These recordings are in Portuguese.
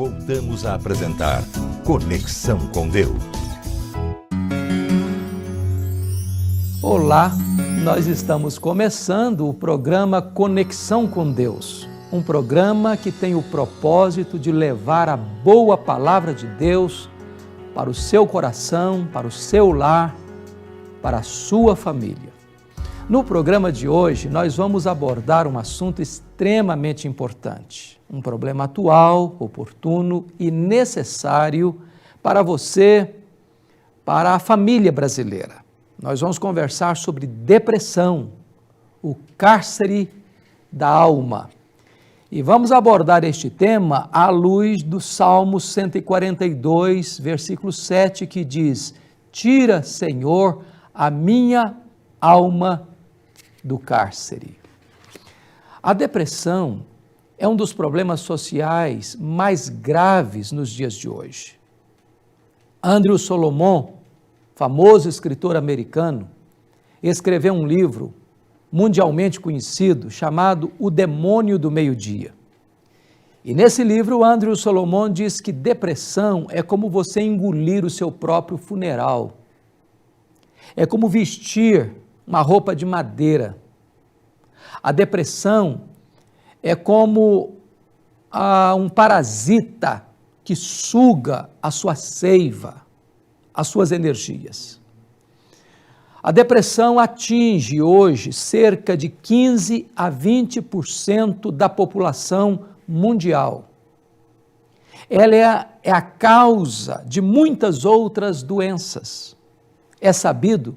Voltamos a apresentar Conexão com Deus. Olá, nós estamos começando o programa Conexão com Deus, um programa que tem o propósito de levar a boa palavra de Deus para o seu coração, para o seu lar, para a sua família. No programa de hoje, nós vamos abordar um assunto extremamente importante, um problema atual, oportuno e necessário para você, para a família brasileira. Nós vamos conversar sobre depressão, o cárcere da alma. E vamos abordar este tema à luz do Salmo 142, versículo 7, que diz: Tira, Senhor, a minha alma do cárcere. A depressão é um dos problemas sociais mais graves nos dias de hoje. Andrew Solomon, famoso escritor americano, escreveu um livro mundialmente conhecido chamado O Demônio do Meio-Dia. E nesse livro, Andrew Solomon diz que depressão é como você engolir o seu próprio funeral. É como vestir uma roupa de madeira. A depressão é como um parasita que suga a sua seiva, as suas energias. A depressão atinge hoje cerca de 15 a 20% da população mundial. Ela é a causa de muitas outras doenças. É sabido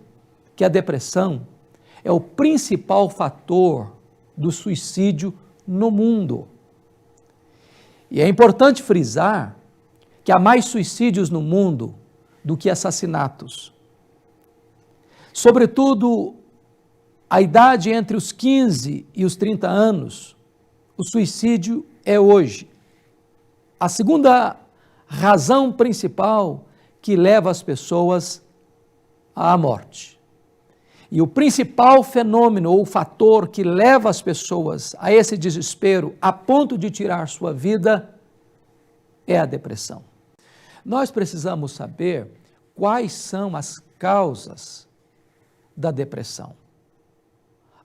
que a depressão é o principal fator do suicídio no mundo. E é importante frisar que há mais suicídios no mundo do que assassinatos. Sobretudo, a idade entre os 15 e os 30 anos, o suicídio é hoje a segunda razão principal que leva as pessoas à morte. E o principal fenômeno ou fator que leva as pessoas a esse desespero a ponto de tirar sua vida é a depressão. Nós precisamos saber quais são as causas da depressão.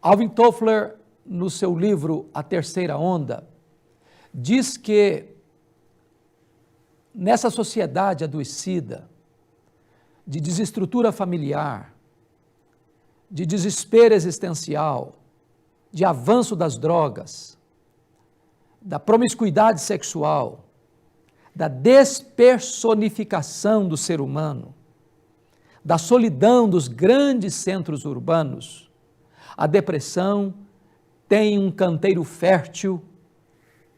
Alvin Toffler, no seu livro A Terceira Onda, diz que nessa sociedade adoecida, de desestrutura familiar, de desespero existencial, de avanço das drogas, da promiscuidade sexual, da despersonificação do ser humano, da solidão dos grandes centros urbanos, a depressão tem um canteiro fértil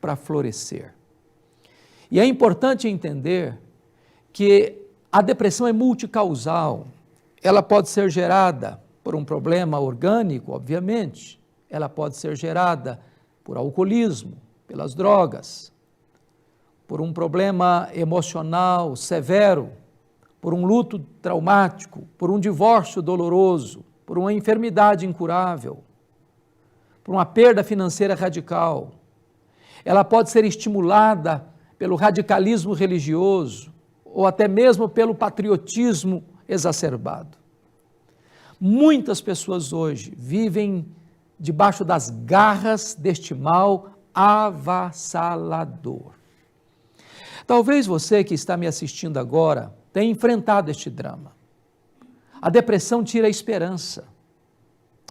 para florescer. E é importante entender que a depressão é multicausal. Ela pode ser gerada por um problema orgânico, obviamente. Ela pode ser gerada por alcoolismo, pelas drogas, por um problema emocional severo, por um luto traumático, por um divórcio doloroso, por uma enfermidade incurável, por uma perda financeira radical. Ela pode ser estimulada pelo radicalismo religioso ou até mesmo pelo patriotismo exacerbado. Muitas pessoas hoje vivem debaixo das garras deste mal avassalador. Talvez você que está me assistindo agora tenha enfrentado este drama. A depressão tira a esperança.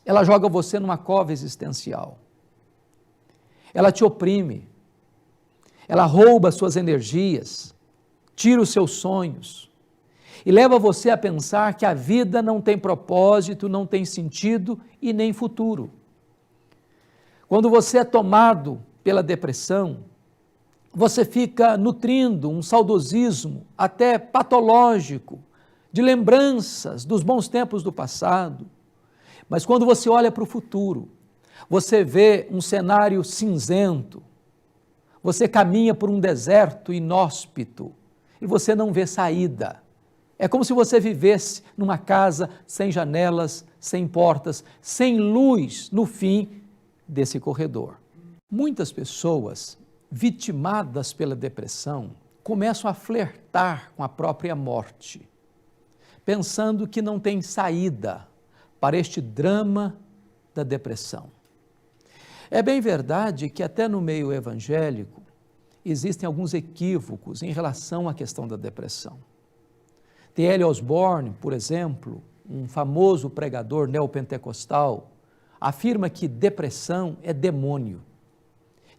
Ela joga você numa cova existencial. Ela te oprime. Ela rouba suas energias, tira os seus sonhos e leva você a pensar que a vida não tem propósito, não tem sentido e nem futuro. Quando você é tomado pela depressão, você fica nutrindo um saudosismo até patológico, de lembranças dos bons tempos do passado. Mas quando você olha para o futuro, você vê um cenário cinzento, você caminha por um deserto inóspito e você não vê saída. É como se você vivesse numa casa sem janelas, sem portas, sem luz no fim desse corredor. Muitas pessoas vitimadas pela depressão começam a flertar com a própria morte, pensando que não tem saída para este drama da depressão. É bem verdade que até no meio evangélico existem alguns equívocos em relação à questão da depressão. T.L. Osborne, por exemplo, um famoso pregador neopentecostal, afirma que depressão é demônio.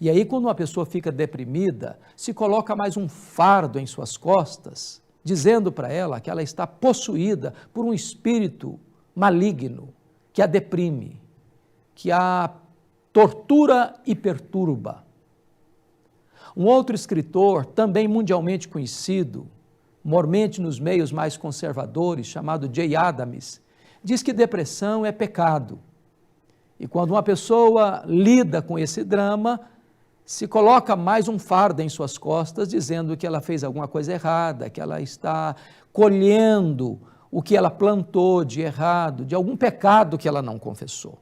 E aí, quando uma pessoa fica deprimida, se coloca mais um fardo em suas costas, dizendo para ela que ela está possuída por um espírito maligno que a deprime, que a tortura e perturba. Um outro escritor, também mundialmente conhecido, mormente nos meios mais conservadores, chamado Jay Adams, diz que depressão é pecado. E quando uma pessoa lida com esse drama, se coloca mais um fardo em suas costas, dizendo que ela fez alguma coisa errada, que ela está colhendo o que ela plantou de errado, de algum pecado que ela não confessou.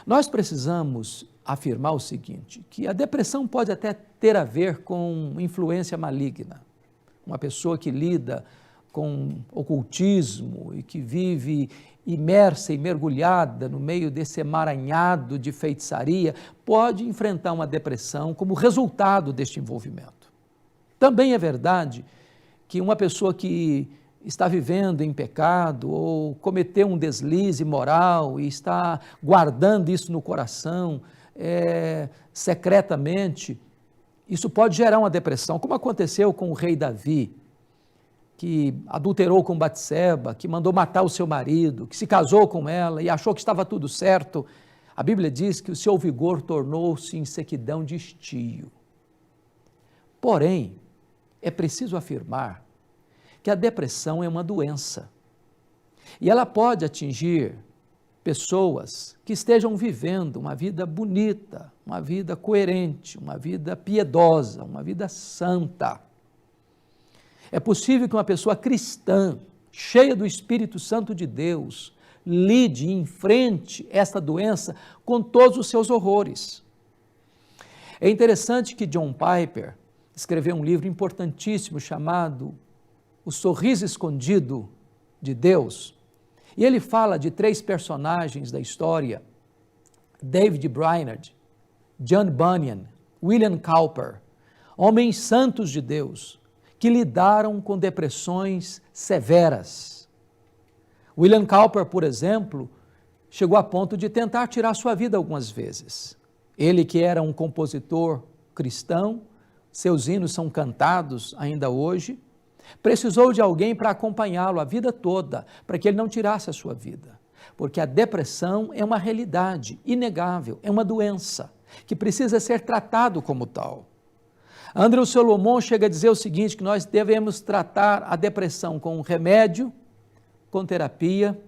Nós precisamos afirmar o seguinte, que a depressão pode até ter a ver com influência maligna. Uma pessoa que lida com ocultismo e que vive imersa e mergulhada no meio desse emaranhado de feitiçaria, pode enfrentar uma depressão como resultado deste envolvimento. Também é verdade que uma pessoa que está vivendo em pecado ou cometeu um deslize moral e está guardando isso no coração secretamente, isso pode gerar uma depressão, como aconteceu com o rei Davi, que adulterou com Batseba, que mandou matar o seu marido, que se casou com ela e achou que estava tudo certo. A Bíblia diz que o seu vigor tornou-se em sequidão de estio. Porém, é preciso afirmar que a depressão é uma doença e ela pode atingir pessoas que estejam vivendo uma vida bonita, uma vida coerente, uma vida piedosa, uma vida santa. É possível que uma pessoa cristã, cheia do Espírito Santo de Deus, lide e enfrente esta doença com todos os seus horrores. É interessante que John Piper escreveu um livro importantíssimo chamado O Sorriso Escondido de Deus, e ele fala de 3 personagens da história, David Brainerd, John Bunyan, William Cowper, homens santos de Deus, que lidaram com depressões severas. William Cowper, por exemplo, chegou a ponto de tentar tirar sua vida algumas vezes. Ele, que era um compositor cristão, seus hinos são cantados ainda hoje, precisou de alguém para acompanhá-lo a vida toda, para que ele não tirasse a sua vida. Porque a depressão é uma realidade inegável, é uma doença que precisa ser tratado como tal. Andrew Solomon chega a dizer o seguinte, que nós devemos tratar a depressão com remédio, com terapia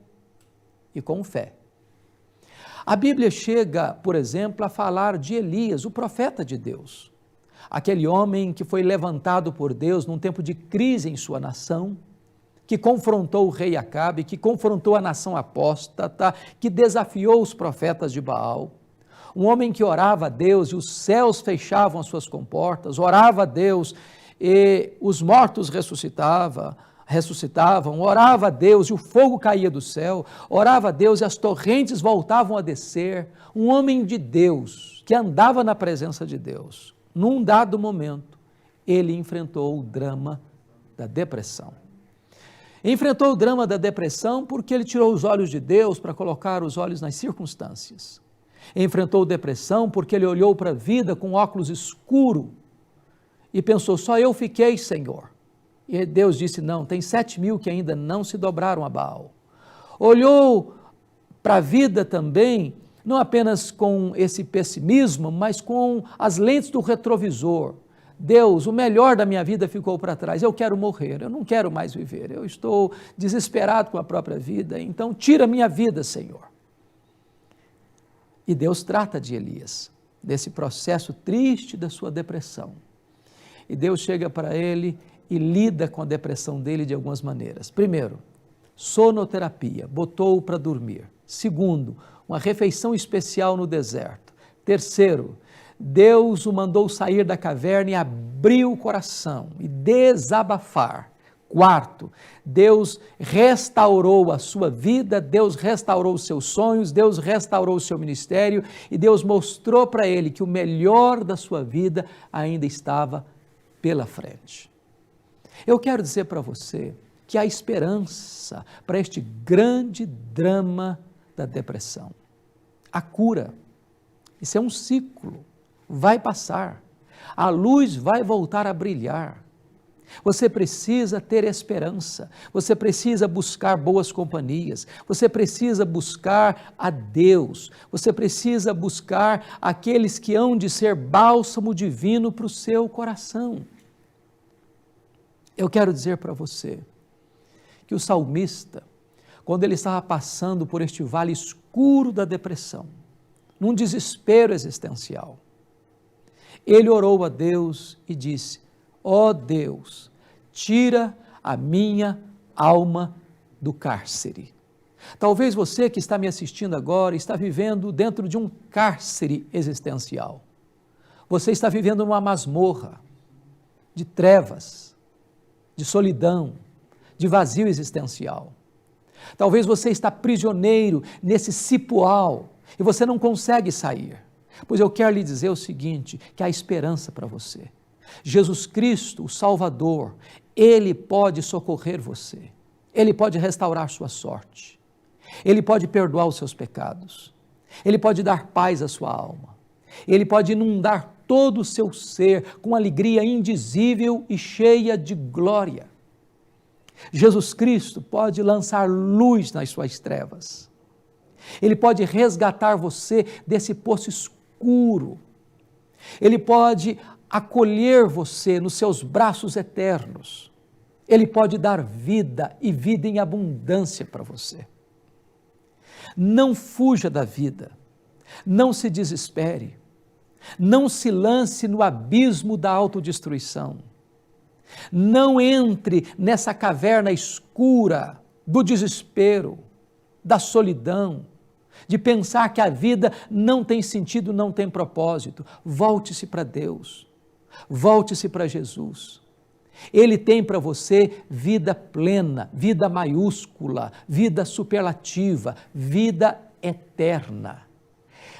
e com fé. A Bíblia chega, por exemplo, a falar de Elias, o profeta de Deus. Aquele homem que foi levantado por Deus num tempo de crise em sua nação, que confrontou o rei Acabe, que confrontou a nação apóstata, que desafiou os profetas de Baal. Um homem que orava a Deus e os céus fechavam as suas comportas, orava a Deus e os mortos ressuscitavam, orava a Deus e o fogo caía do céu, orava a Deus e as torrentes voltavam a descer. Um homem de Deus que andava na presença de Deus. Num dado momento, ele enfrentou o drama da depressão. Enfrentou o drama da depressão porque ele tirou os olhos de Deus para colocar os olhos nas circunstâncias. Enfrentou depressão porque ele olhou para a vida com óculos escuros e pensou, só eu fiquei, Senhor. E Deus disse, não, tem 7.000 que ainda não se dobraram a Baal. Olhou para a vida também, não apenas com esse pessimismo, mas com as lentes do retrovisor. Deus, o melhor da minha vida ficou para trás, eu quero morrer, eu não quero mais viver, eu estou desesperado com a própria vida, então tira a minha vida, Senhor. E Deus trata de Elias, desse processo triste da sua depressão. E Deus chega para ele e lida com a depressão dele de algumas maneiras. Primeiro, sonoterapia, botou-o para dormir. Segundo, uma refeição especial no deserto. Terceiro, Deus o mandou sair da caverna e abrir o coração e desabafar. Quarto, Deus restaurou a sua vida, Deus restaurou os seus sonhos, Deus restaurou o seu ministério e Deus mostrou para ele que o melhor da sua vida ainda estava pela frente. Eu quero dizer para você que há esperança para este grande drama da depressão. A cura, isso é um ciclo, vai passar, a luz vai voltar a brilhar. Você precisa ter esperança, você precisa buscar boas companhias, você precisa buscar a Deus, você precisa buscar aqueles que hão de ser bálsamo divino para o seu coração. Eu quero dizer para você que o salmista, quando ele estava passando por este vale escuro da depressão, num desespero existencial, ele orou a Deus e disse: ó Deus, tira a minha alma do cárcere. Talvez você que está me assistindo agora está vivendo dentro de um cárcere existencial. Você está vivendo numa masmorra de trevas, de solidão, de vazio existencial. Talvez você está prisioneiro nesse cipoal e você não consegue sair. Pois eu quero lhe dizer o seguinte, que há esperança para você. Jesus Cristo, o Salvador, Ele pode socorrer você, Ele pode restaurar sua sorte, Ele pode perdoar os seus pecados, Ele pode dar paz à sua alma, Ele pode inundar todo o seu ser com alegria indizível e cheia de glória. Jesus Cristo pode lançar luz nas suas trevas, Ele pode resgatar você desse poço escuro, Ele pode acolher você nos seus braços eternos, Ele pode dar vida e vida em abundância para você. Não fuja da vida, não se desespere, não se lance no abismo da autodestruição, não entre nessa caverna escura do desespero, da solidão, de pensar que a vida não tem sentido, não tem propósito. Volte-se para Deus, volte-se para Jesus. Ele tem para você vida plena, vida maiúscula, vida superlativa, vida eterna.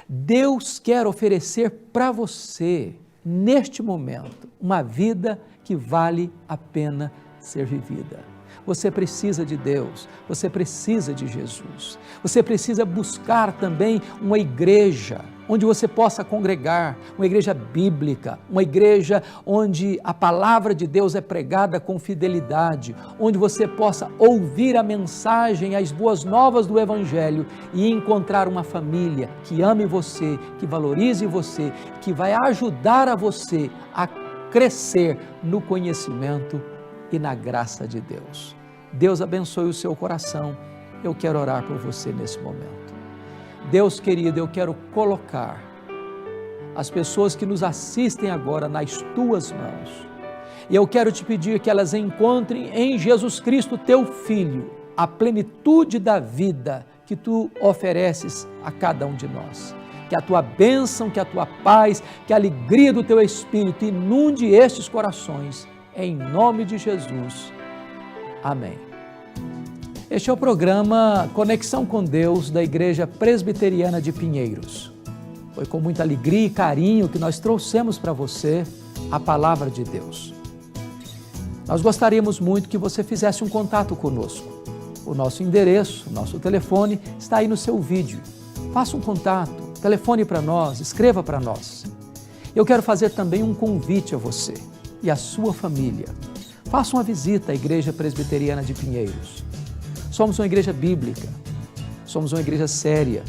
Deus quer oferecer para você, neste momento, uma vida que vale a pena ser vivida. Você precisa de Deus, você precisa de Jesus, você precisa buscar também uma igreja onde você possa congregar, uma igreja bíblica, uma igreja onde a palavra de Deus é pregada com fidelidade, onde você possa ouvir a mensagem, as boas novas do Evangelho e encontrar uma família que ame você, que valorize você, que vai ajudar a você a crescer no conhecimento e na graça de Deus. Deus abençoe o seu coração. Eu quero orar por você nesse momento. Deus querido, eu quero colocar as pessoas que nos assistem agora nas tuas mãos. E eu quero te pedir que elas encontrem em Jesus Cristo, teu Filho, a plenitude da vida que tu ofereces a cada um de nós. Que a tua bênção, que a tua paz, que a alegria do teu Espírito inunde estes corações. Em nome de Jesus. Amém. Este é o programa Conexão com Deus da Igreja Presbiteriana de Pinheiros. Foi com muita alegria e carinho que nós trouxemos para você a palavra de Deus. Nós gostaríamos muito que você fizesse um contato conosco. O nosso endereço, o nosso telefone está aí no seu vídeo. Faça um contato, telefone para nós, escreva para nós. Eu quero fazer também um convite a você e à sua família. Faça uma visita à Igreja Presbiteriana de Pinheiros. Somos uma igreja bíblica, somos uma igreja séria,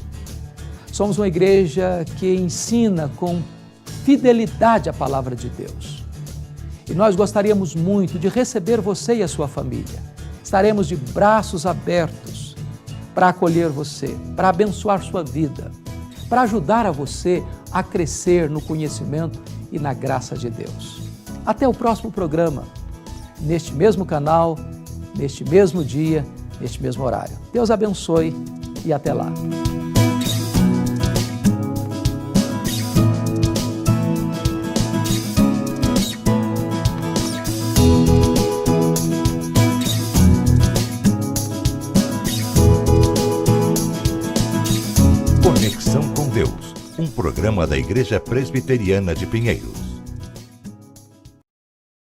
somos uma igreja que ensina com fidelidade a palavra de Deus. E nós gostaríamos muito de receber você e a sua família. Estaremos de braços abertos para acolher você, para abençoar sua vida, para ajudar a você a crescer no conhecimento e na graça de Deus. Até o próximo programa, neste mesmo canal, neste mesmo dia, neste mesmo horário. Deus abençoe e até lá. um programa da Igreja Presbiteriana de Pinheiros.